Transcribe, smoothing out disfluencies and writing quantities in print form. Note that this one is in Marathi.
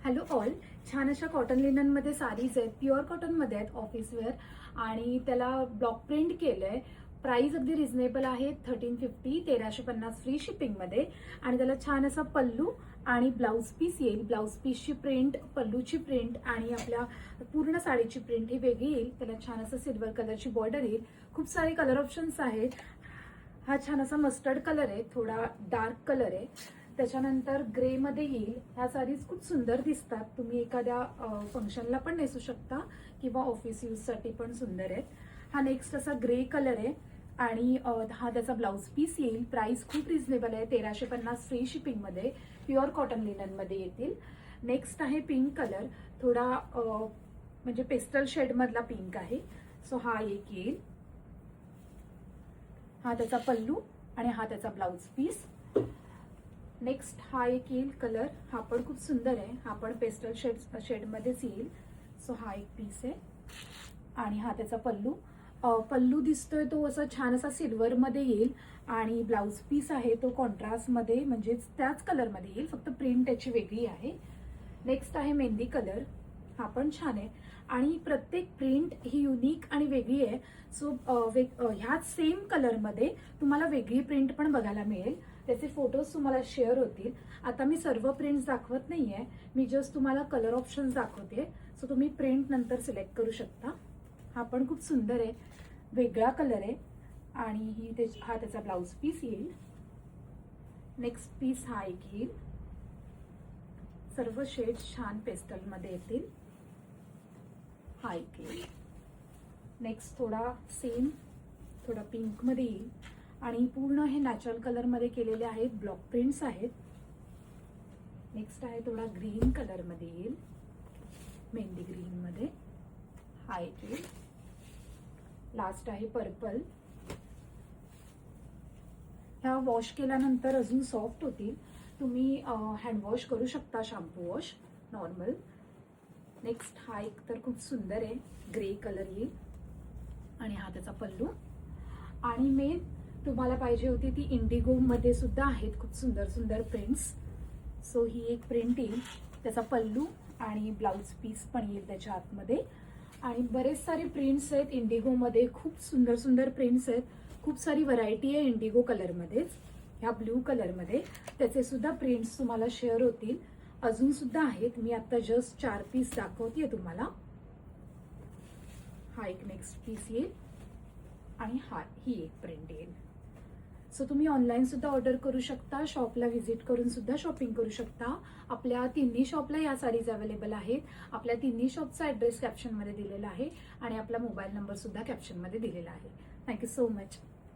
हॅलो ऑल, छान अशा कॉटन लिननमध्ये साडीज आहेत, प्युअर कॉटनमध्ये आहेत, ऑफिस वेअर आणि त्याला ब्लॉक प्रिंट केलंय. प्राइस अगदी रिझनेबल आहे, 1350, 1350 फ्री शिपिंगमध्ये. आणि त्याला छान असा पल्लू आणि ब्लाऊज पीस येईल. ब्लाऊज पीसची प्रिंट, पल्लूची प्रिंट आणि आपल्या पूर्ण साडीची प्रिंट ही वेगळी येईल. त्याला छान असं सिल्वर कलरची बॉर्डर येईल. खूप सारे कलर ऑप्शन्स आहेत. हा छान असा मस्टर्ड कलर आहे, थोडा डार्क कलर आहे. त्याच्यानंतर ग्रे मध्ये येईल. ह्या साडीज खूप सुंदर दिसतात. तुम्ही एखाद्या फंक्शनला पण नेसू शकता किंवा ऑफिस यूज साठी पण सुंदर आहेत. हा नेक्स्ट असा ग्रे कलर आहे आणि हा त्याचा ब्लाऊज पीस येईल. प्राइस खूप रिझनेबल आहे, 1350 फ्री शिपिंग मध्ये. प्युअर कॉटन लिनन मध्ये येतील. नेक्स्ट आहे पिंक कलर, थोडा म्हणजे पेस्टल शेड मधला पिंक आहे. सो हा एक येईल. हा त्याचा पल्लू आणि हा त्याचा ब्लाऊज पीस. नेक्स्ट हा एक येईल कलर, हा पण खूप सुंदर आहे. हा पण पेस्टल शेडमध्येच येईल. सो हा एक पीस आहे आणि हा त्याचा पल्लू. पल्लू दिसतोय तो असा छान असा सिल्वर मध्ये येईल आणि ब्लाऊज पीस आहे तो कॉन्ट्रास्ट मध्ये म्हणजेच त्याच कलर मध्ये येईल, फक्त प्रिंट त्याची वेगळी आहे. नेक्स्ट आहे मेहंदी कलर, हा पण छान आहे आणि प्रत्येक प्रिंट ही युनिक आणि वेगळी आहे. सो ह्याच सेम कलरमध्ये तुम्हाला वेगळी प्रिंट पण बघायला मिळेल. त्याचे फोटोज तुम्हाला शेअर होतील. आता मी सर्व प्रिंट्स दाखवत नाहीये, मी जस्ट तुम्हाला कलर ऑप्शन्स दाखवते. सो तुम्ही प्रिंट नंतर सिलेक्ट करू शकता. हा पण खूप सुंदर आहे, वेगळा कलर आहे आणि हा त्याचा ब्लाऊज पीस येईल. नेक्स्ट पीस हा एक येईल. सर्व शेड छान पेस्टल मध्ये येतील. हा एक येईल. नेक्स्ट थोडा सेम, थोडा पिंक मध्ये येईल आणि पूर्ण हे नॅचरल कलर मध्ये केलेले आहेत, ब्लॉक प्रिंट्स आहेत. नेक्स्ट आहे थोडा ग्रीन कलर मध्ये येईल, मेहंदी ग्रीन मध्ये. हा एक येईल. लास्ट आहे पर्पल. ह्या वॉश केल्यानंतर अजून सॉफ्ट होतील. तुम्ही हँड वॉश करू शकता, शॅम्पू वॉश नॉर्मल. नेक्स्ट हा एक तर खूप सुंदर आहे, ग्रे कलर येईल आणि हा त्याचा पल्लू. आणि मेन तुम्हाला पाहिजे होती ती इंडिगो मध्ये सुद्धा आहेत खूप सुंदर सुंदर प्रिंट्स. सो ही एक प्रिंट येईल, त्याचा पल्लू आणि ब्लाऊज पीस पण येईल त्याच्या आतमध्ये. आणि बरेच सारे प्रिंट्स आहेत इंडिगो मध्ये, खूप सुंदर सुंदर प्रिंट्स आहेत. खूप सारी व्हरायटी आहे इंडिगो कलर मध्येच. ह्या ब्ल्यू कलर मध्ये त्याचे सुद्धा प्रिंट्स तुम्हाला शेअर होतील. अजून सुद्धा आहेत, मी आता जस्ट 4 पीस दाखवतेय तुम्हाला. हा एक नेक्स्ट पीस येईल आणि ही एक प्रिंट येईल. सो तुम्ही ऑनलाईन सुद्धा ऑर्डर करू शकता, शॉपला व्हिजिट करून सुद्धा शॉपिंग करू शकता. आपल्या तिन्ही शॉपला या साडीज अवेलेबल आहेत. आपल्या तिन्ही शॉपचा ऍड्रेस कॅप्शनमध्ये दिलेला आहे आणि आपला मोबाईल नंबर सुद्धा कॅप्शनमध्ये दिलेला आहे. Thank you so much.